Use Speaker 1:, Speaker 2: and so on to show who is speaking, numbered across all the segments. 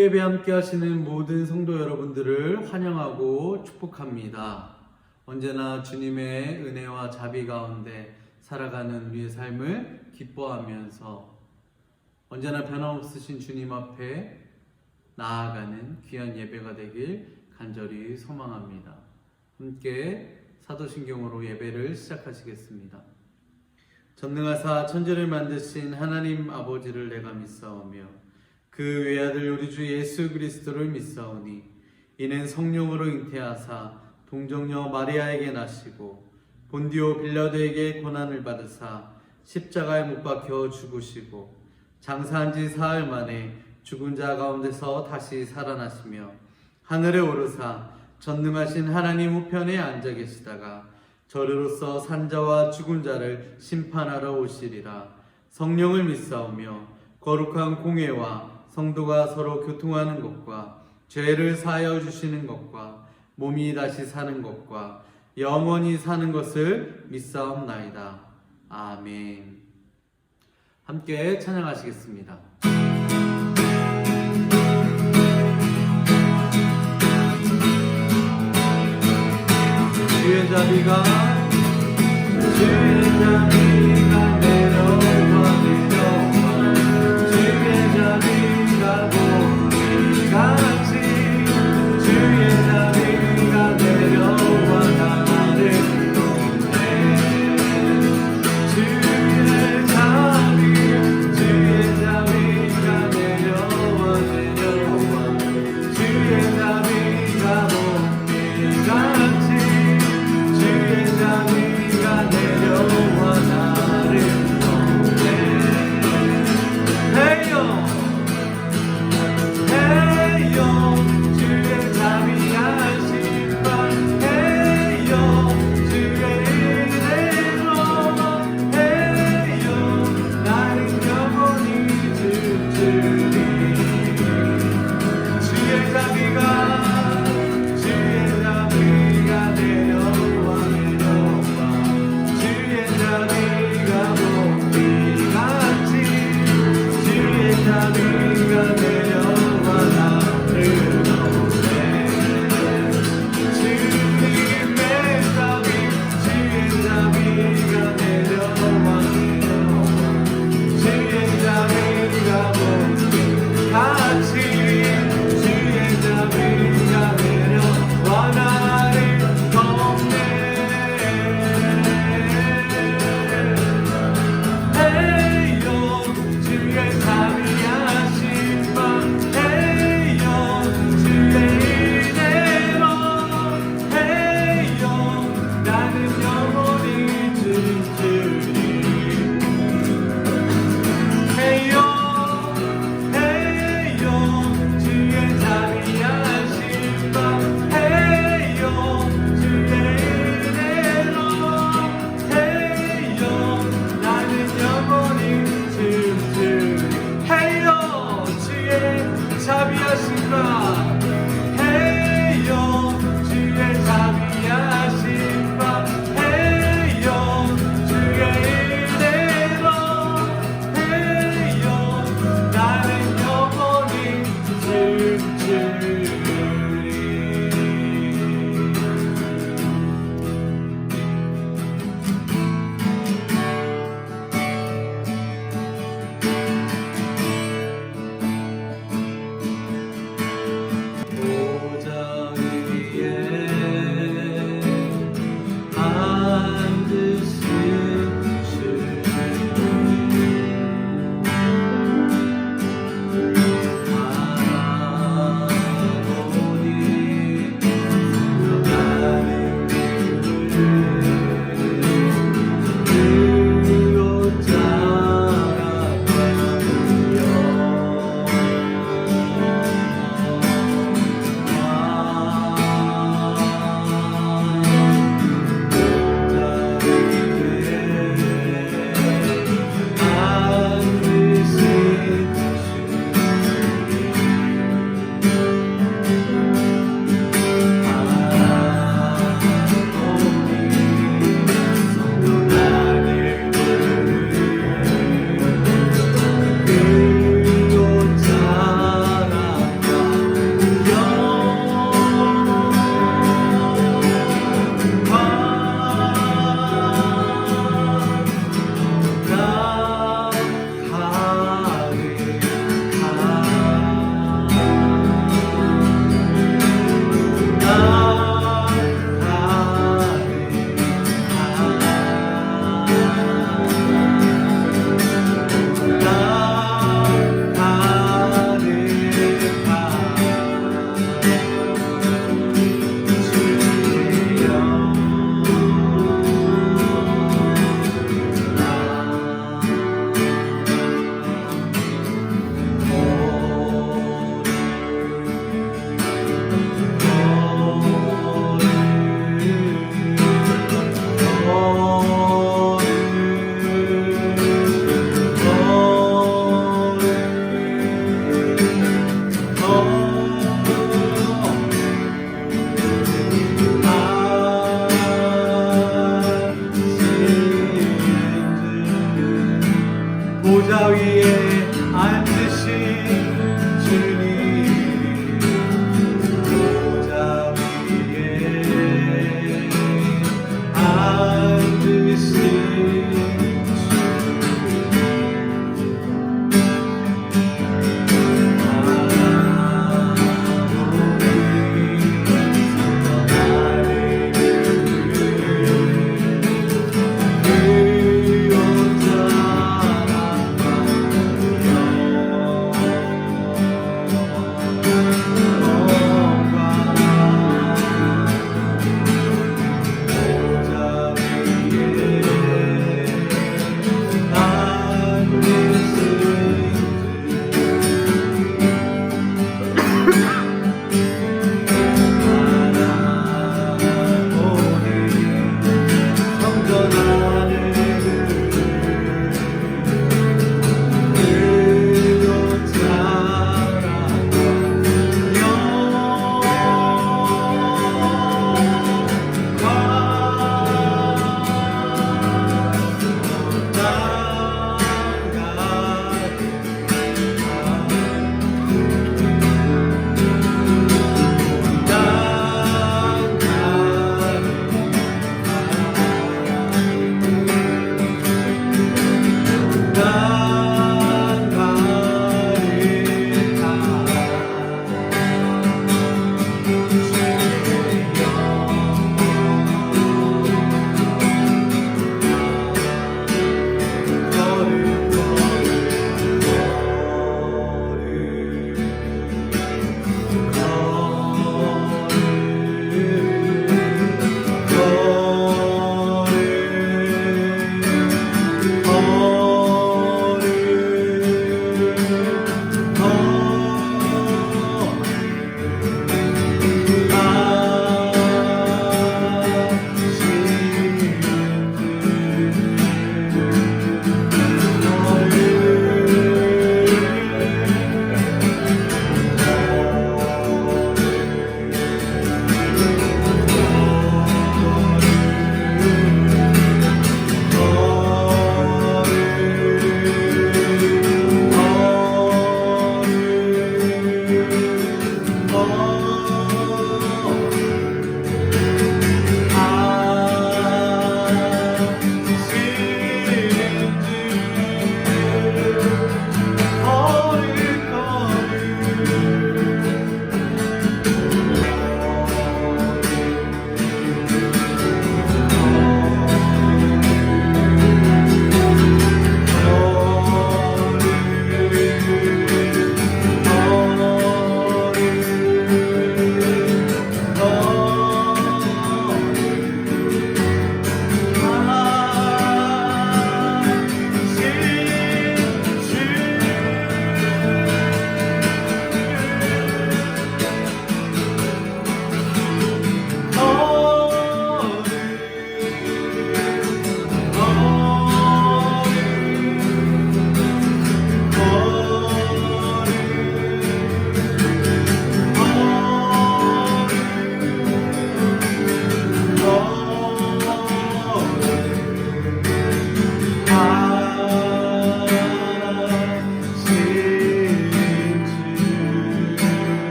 Speaker 1: 주예배 함께 하시는 모든 성도 여러분들을 환영하고 축복합니다. 언제나 주님의 은혜와 자비 가운데 살아가는 우리의 삶을 기뻐하면서 언제나 변함없으신 주님 앞에 나아가는 귀한 예배가 되길 간절히 소망합니다. 함께 사도신경으로 예배를 시작하시겠습니다. 전능하사 천지를 만드신 하나님 아버지를 내가 믿사오며 그 외아들 우리 주 예수 그리스도를 믿사오니 이는 성령으로 잉태하사 동정녀 마리아에게 나시고 본디오 빌라도에게 고난을 받으사 십자가에 못 박혀 죽으시고 장사한 지 사흘 만에 죽은 자 가운데서 다시 살아나시며 하늘에 오르사 전능하신 하나님 우편에 앉아 계시다가 저리로서 산자와 죽은 자를 심판하러 오시리라. 성령을 믿사오며 거룩한 공회와 성도가 서로 교통하는 것과 죄를 사하여 주시는 것과 몸이 다시 사는 것과 영원히 사는 것을 믿사옵나이다. 아멘. 함께 찬양하시겠습니다. 주의 자비가 내려와 주의 자비가 같이 주의 자비가 내려와 나를 돕네. 주의 자비가 내려와 주의 자비가 같이 주의 자비가 내려와 나를 돕네.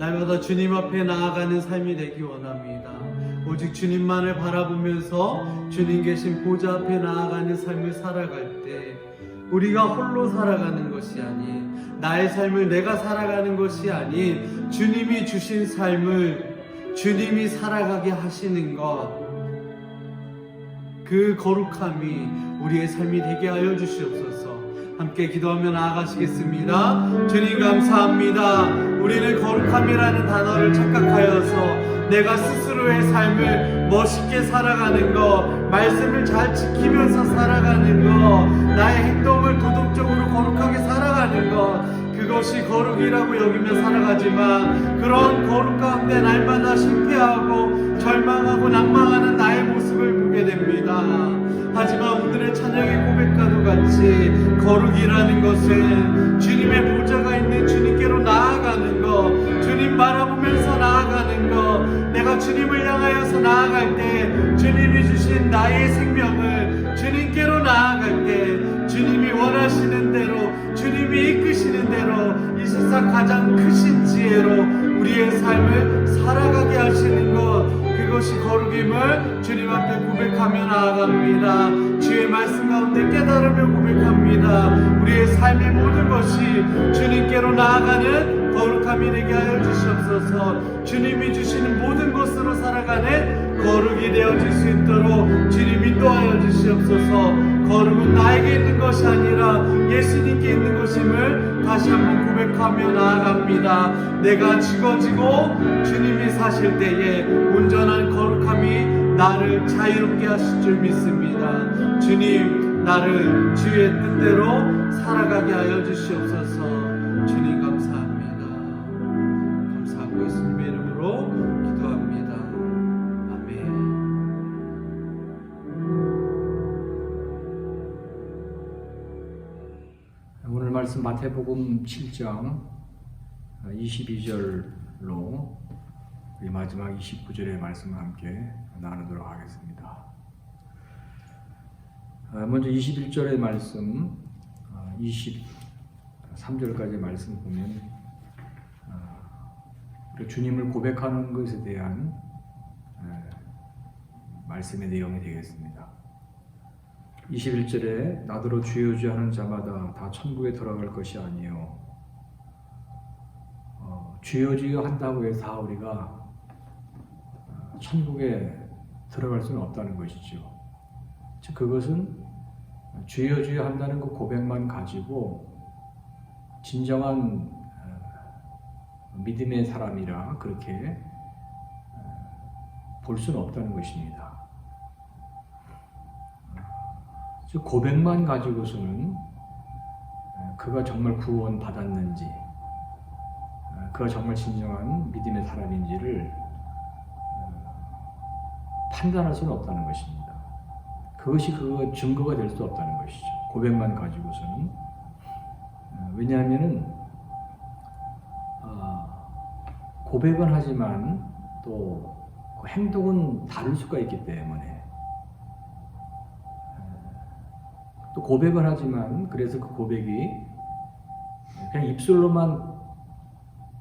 Speaker 1: 날마다 주님 앞에 나아가는 삶이 되기 원합니다. 오직 주님만을 바라보면서 주님 계신 보좌 앞에 나아가는 삶을 살아갈 때 우리가 홀로 살아가는 것이 아닌, 나의 삶을 내가 살아가는 것이 아닌 주님이 주신 삶을 주님이 살아가게 하시는 것, 그 거룩함이 우리의 삶이 되게 하여 주시옵소서. 함께 기도하며 나아가시겠습니다. 주님 감사합니다. 우리는 거룩함이라는 단어를 착각하여서 내가 스스로의 삶을 멋있게 살아가는 것, 말씀을 잘 지키면서 살아가는 것, 나의 거룩이라고 여기며 살아가지만 그런 거룩 가운데 날마다 실패하고 절망하고 낭망하는 나의 모습을 보게 됩니다. 하지만 오늘의 찬양의 고백과도 같이 거룩이라는 것은 주님의 보좌가 있는 주님께로 나아가는 것, 주님 바라보면서 나아가는 것, 내가 주님을 향하여서 나아갈 때 주님이 주신 나의 생명을 주님께로 나아갈 때 주님이 원하시는 대로, 주님이 이끄시는 대로 이 세상 가장 크신 지혜로 우리의 삶을 살아가게 하시는 것, 그것이 거룩임을 주님 앞에 고백하며 나아갑니다. 주의 말씀 가운데 깨달으며 고백합니다. 우리의 삶의 모든 것이 주님께로 나아가는 거룩함이 되게 하여 주시옵소서. 주님이 주시는 모든 것으로 살아가는 거룩이 되어질 수 있도록 주님 인도하여 주시옵소서. 거룩은 나에게 있는 것이 아니라 예수님께 있는 것임을 다시 한번 고백하며 나아갑니다. 내가 죽어지고 주님이 사실 때에 온전한 거룩함이 나를 자유롭게 하실 줄 믿습니다. 주님, 나를 주의 뜻대로 살아가게 하여 주시옵소서. 주님 감사합니다. 감사하고 예수님의 이름으로 기도합니다. 아멘.
Speaker 2: 오늘 말씀 마태복음 7장 22절로 우리 마지막 29절의 말씀을 함께 나누도록 하겠습니다. 먼저 21절의 말씀, 23절까지의 말씀 보면 우리 주님을 고백하는 것에 대한 말씀의 내용이 되겠습니다. 21절에 나더러 주여 주여 하는 자마다 다 천국에 들어갈 것이 아니요, 주여 주여 한다고 해서 다 우리가 천국에 들어갈 수는 없다는 것이죠. 즉 그것은 주여 주여 한다는 그 고백만 가지고 진정한 믿음의 사람이라 그렇게 볼 수는 없다는 것입니다. 즉 고백만 가지고서는 그가 정말 구원 받았는지, 그가 정말 진정한 믿음의 사람인지를 판단할 수는 없다는 것입니다. 그것이 그 증거가 될 수 없다는 것이죠. 고백만 가지고서는. 왜냐하면은 고백은 하지만 또 그 행동은 다를 수가 있기 때문에, 또 고백을 하지만 그래서 그 고백이 그냥 입술로만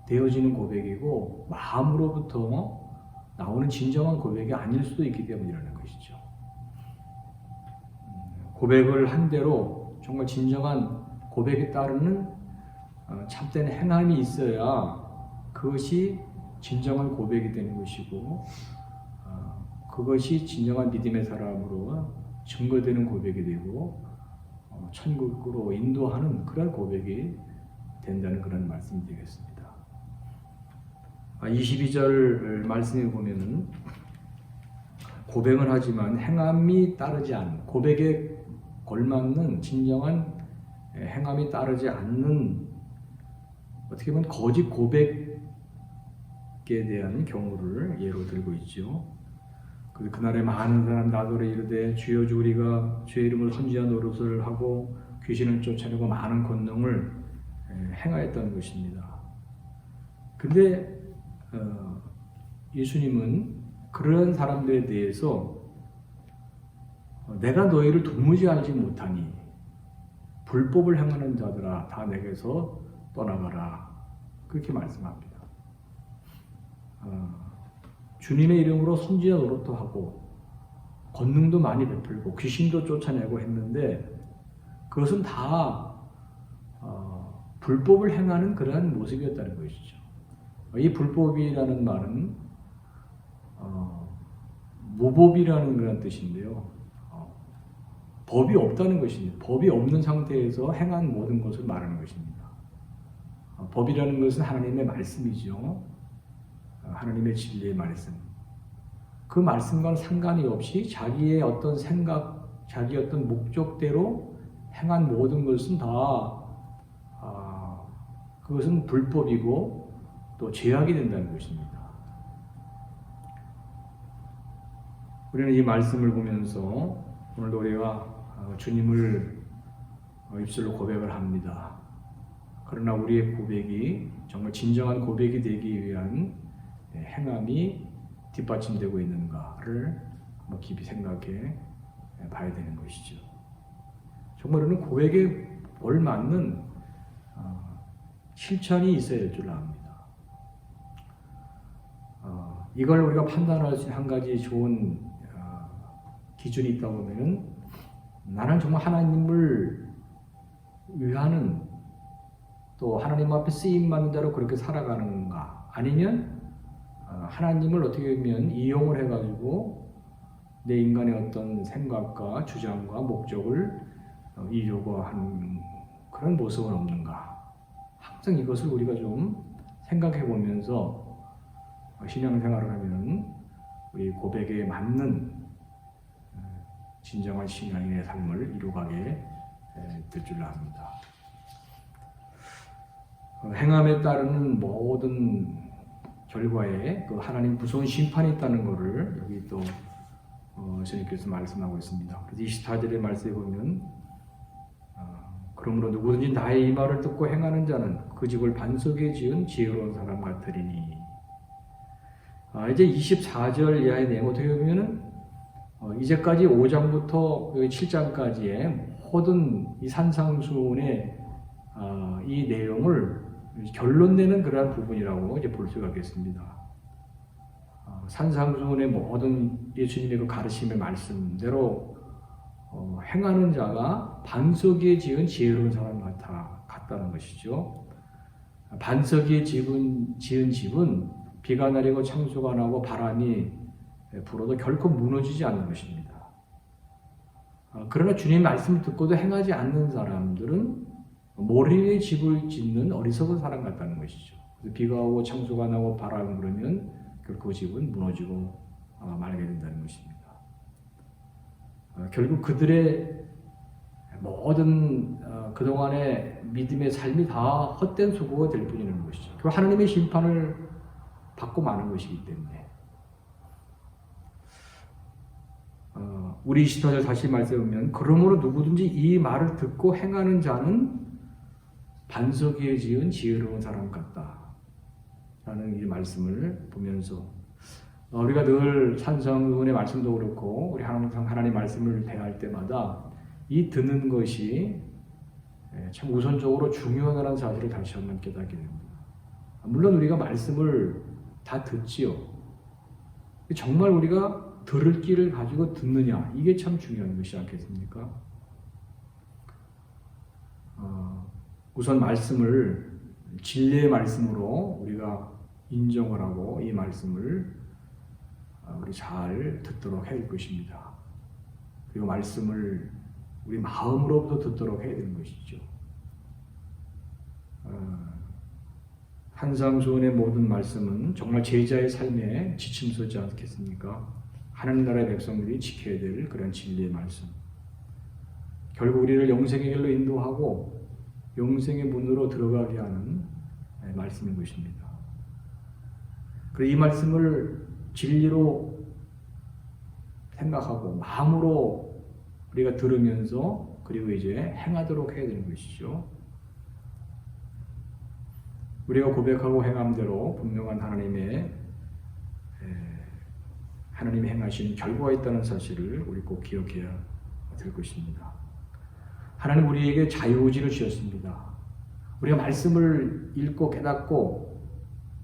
Speaker 2: 되어지는 고백이고 마음으로부터 나오는 진정한 고백이 아닐 수도 있기 때문이라는 것이죠. 고백을 한 대로 정말 진정한 고백에 따르는 참된 행함이 있어야 그것이 진정한 고백이 되는 것이고, 그것이 진정한 믿음의 사람으로 증거되는 고백이 되고 천국으로 인도하는 그런 고백이 된다는 그런 말씀이 되겠습니다. 22절 말씀에 보면은 고백을 하지만 행함이 따르지 않는, 고백에 걸맞는 진정한 행함이 따르지 않는, 어떻게 보면 거짓 고백에 대한 경우를 예로 들고 있죠. 그날에 많은 사람 나더러 이르되 주여 주 우리가 주의 이름을 선지한 노릇을 하고 귀신을 쫓아내고 많은 권능을 행하였다는 것입니다. 근데 예수님은 그런 사람들에 대해서 내가 너희를 도무지 알지 못하니 불법을 행하는 자들아 다 내게서 떠나가라, 그렇게 말씀합니다. 주님의 이름으로 선지자 노릇도 하고 권능도 많이 베풀고 귀신도 쫓아내고 했는데 그것은 다 불법을 행하는 그러한 모습이었다는 것이죠. 이 불법이라는 말은 무법이라는 그런 뜻인데요. 법이 없다는 것입니다. 법이 없는 상태에서 행한 모든 것을 말하는 것입니다. 법이라는 것은 하나님의 말씀이죠. 하나님의 진리의 말씀. 그 말씀과는 상관이 없이 자기의 어떤 생각, 자기 어떤 목적대로 행한 모든 것은 다 그것은 불법이고 또 죄악이 된다는 것입니다. 우리는 이 말씀을 보면서 오늘도 우리가 주님을 입술로 고백을 합니다. 그러나 우리의 고백이 정말 진정한 고백이 되기 위한 행함이 뒷받침되고 있는가를 한번 깊이 생각해 봐야 되는 것이죠. 정말 우리는 고백에 올맞는 실천이 있어야 될 줄 압니다. 이걸 우리가 판단할 수 있는 한 가지 좋은 기준이 있다고 하면 나는 정말 하나님을 위하는 또 하나님 앞에 쓰임받는 대로 그렇게 살아가는가, 아니면 하나님을 어떻게 보면 이용을 해가지고 내 인간의 어떤 생각과 주장과 목적을 이루고 하는 그런 모습은 없는가. 항상 이것을 우리가 좀 생각해 보면서 신앙생활을 하면 우리 고백에 맞는 진정한 신앙인의 삶을 이루가게 될 줄 압니다. 행함에 따르는 모든 결과에 그 하나님 무서운 심판이 있다는 것을 여기 또 주님께서 말씀하고 있습니다. 그래서 24절의 말씀에 보면 그러므로 누구든지 나의 이 말을 듣고 행하는 자는 그 집을 반석에 지은 지혜로운 사람 같으리니. 이제 24절 이하의 내용 어떻게 보면은 이제까지 5장부터 7장까지의 모든 이 산상수훈의 이 내용을 결론 내는 그러한 부분이라고 이제 볼 수가 있겠습니다. 산상수훈의 모든 예수님의 그 가르침의 말씀대로 행하는 자가 반석 위에 지은 지혜로운 사람 같다는 것이죠. 반석 위에 지은 집은 비가 내리고 창수가 나고 바람이 불어도 결코 무너지지 않는 것입니다. 그러나 주님의 말씀을 듣고도 행하지 않는 사람들은 모래 위에 집을 짓는 어리석은 사람 같다는 것이죠. 비가 오고 창수가 나고 바람이 불으면 결코 집은 무너지고 말게 된다는 것입니다. 결국 그들의 모든 그동안의 믿음의 삶이 다 헛된 수고가 될 뿐이라는 것이죠. 그 하나님의 심판을 받고 마는 것이기 때문에. 우리 24절 다시 말씀하면 그러므로 누구든지 이 말을 듣고 행하는 자는 반석 위에 지은 지혜로운 사람 같다 라는 이 말씀을 보면서 우리가 늘 산상수훈의 말씀도 그렇고 우리 하나님 말씀을 대할 때마다 이 듣는 것이 참 우선적으로 중요하다는 사실을 다시 한번 깨닫게 됩니다. 물론 우리가 말씀을 다 듣지요. 정말 우리가 들을 길을 가지고 듣느냐, 이게 참 중요한 것이지 않겠습니까? 우선 말씀을 진리의 말씀으로 우리가 인정을 하고 이 말씀을 우리 잘 듣도록 해야 할 것입니다. 그리고 말씀을 우리 마음으로부터 듣도록 해야 되는 것이죠. 산상수훈의 모든 말씀은 정말 제자의 삶에 지침서지 않겠습니까? 하나님 나라의 백성들이 지켜야 될 그런 진리의 말씀. 결국 우리를 영생의 길로 인도하고 영생의 문으로 들어가게 하는 말씀인 것입니다. 그리고 이 말씀을 진리로 생각하고 마음으로 우리가 들으면서 그리고 이제 행하도록 해야 되는 것이죠. 우리가 고백하고 행함대로 분명한 하나님이 행하신 결과가 있다는 사실을 우리 꼭 기억해야 될 것입니다. 하나님 우리에게 자유의지를 주셨습니다. 우리가 말씀을 읽고 깨닫고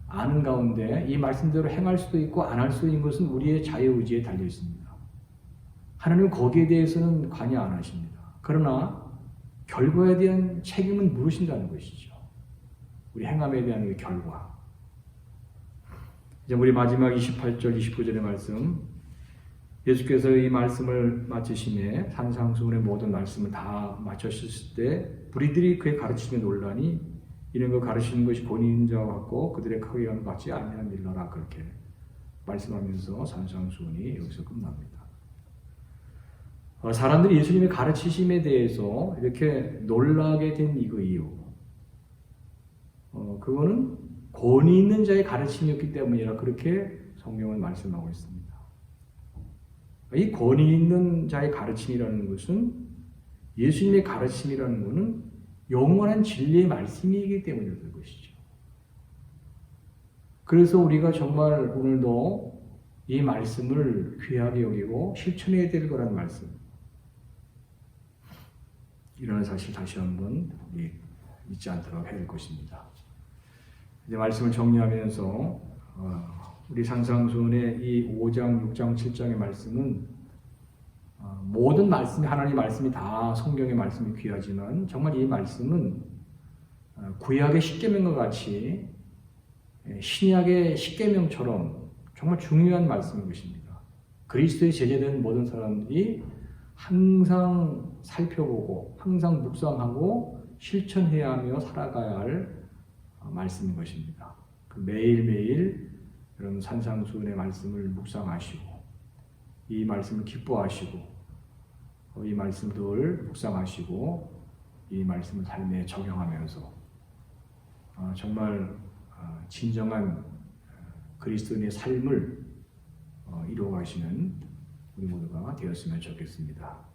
Speaker 2: 아는 가운데 이 말씀대로 행할 수도 있고 안 할 수도 있는 것은 우리의 자유의지에 달려 있습니다. 하나님은 거기에 대해서는 관여 안 하십니다. 그러나 결과에 대한 책임은 물으신다는 것이죠. 우리 행함에 대한 그 결과. 이제 우리 마지막 28절, 29절의 말씀, 예수께서 이 말씀을 마치심에 산상수훈의 모든 말씀을 다 마쳤을 때 무리들이 그의 가르침에 놀라니 이런 거 가르치는 것이 본인인 자 같고 그들의 크게 받지 아니하는 일러라, 그렇게 말씀하면서 산상수훈이 여기서 끝납니다. 사람들이 예수님의 가르치심에 대해서 이렇게 놀라게 된 이유, 그거는 권위 있는 자의 가르침이었기 때문이라 그렇게 성경은 말씀하고 있습니다. 이 권위 있는 자의 가르침이라는 것은 예수님의 가르침이라는 것은 영원한 진리의 말씀이기 때문에 그런 것이죠. 그래서 우리가 정말 오늘도 이 말씀을 귀하게 여기고 실천해야 될 거란 말씀. 이런 사실 다시 한번 잊지 않도록 해야 될 것입니다. 이제 말씀을 정리하면서 우리 산상수훈의 이 5장, 6장, 7장의 말씀은 모든 말씀이 하나님의 말씀이 다 성경의 말씀이 귀하지만 정말 이 말씀은 구약의 십계명과 같이 신약의 십계명처럼 정말 중요한 말씀인 것입니다. 그리스도의 제자된 모든 사람들이 항상 살펴보고 항상 묵상하고 실천해야 하며 살아가야 할 말씀인 것입니다. 매일매일 여러분 산상수훈의 말씀을 묵상하시고 이 말씀을 기뻐하시고 이 말씀들을 묵상하시고 이 말씀을 삶에 적용하면서 정말 진정한 그리스도인의 삶을 이루어가시는 우리 모두가 되었으면 좋겠습니다.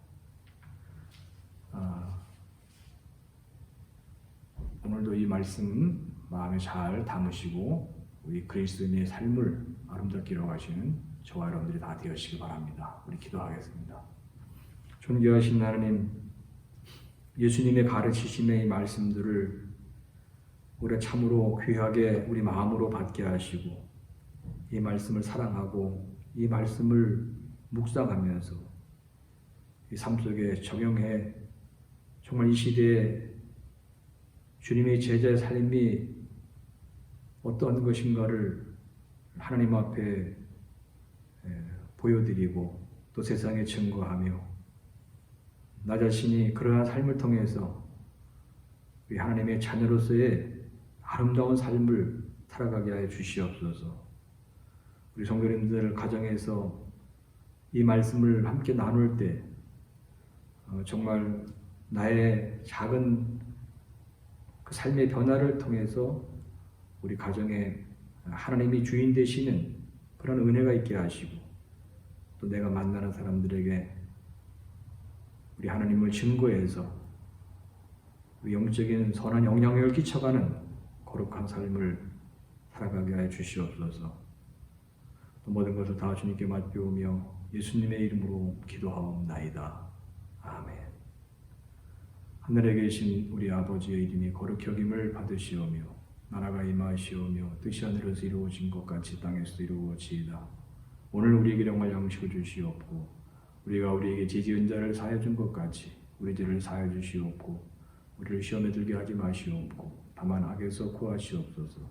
Speaker 2: 오늘도 이 말씀 마음에 잘 담으시고 우리 그리스도인의 삶을 아름답게 이루어가시는 저와 여러분들이 다 되시기 바랍니다. 우리 기도하겠습니다. 존귀하신 하나님, 예수님의 가르치심의 이 말씀들을 우리가 참으로 귀하게 우리 마음으로 받게 하시고 이 말씀을 사랑하고 이 말씀을 묵상하면서 이 삶 속에 적용해 정말 이 시대에 주님의 제자의 삶이 어떠한 것인가를 하나님 앞에 보여드리고 또 세상에 증거하며 나 자신이 그러한 삶을 통해서 우리 하나님의 자녀로서의 아름다운 삶을 살아가게 하여 주시옵소서. 우리 성도님들 가정에서 이 말씀을 함께 나눌 때 정말 나의 작은 그 삶의 변화를 통해서 우리 가정에 하나님이 주인 되시는 그런 은혜가 있게 하시고 또 내가 만나는 사람들에게 우리 하나님을 증거해서 우리 영적인 선한 영향력을 끼쳐가는 거룩한 삶을 살아가게 하여 주시옵소서. 또 모든 것을 다 주님께 맡겨오며 예수님의 이름으로 기도하옵나이다. 아멘. 하늘에 계신 우리 아버지의 이름이 거룩히 여김을 받으시오며 나라가 임하시오며 뜻이 하늘에서 이루어진 것 같이 땅에서도 이루어지이다. 오늘 우리에게 영할 양식을 주시옵고 우리가 우리에게 지지은 자를 사하여 준 것 같이 우리 죄를 사하여 주시옵고 우리를 시험에 들게 하지 마시옵고 다만 악에서 구하시옵소서.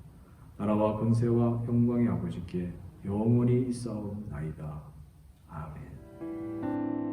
Speaker 2: 나라와 권세와 영광의 아버지께 영원히 있사옵나이다. 아멘.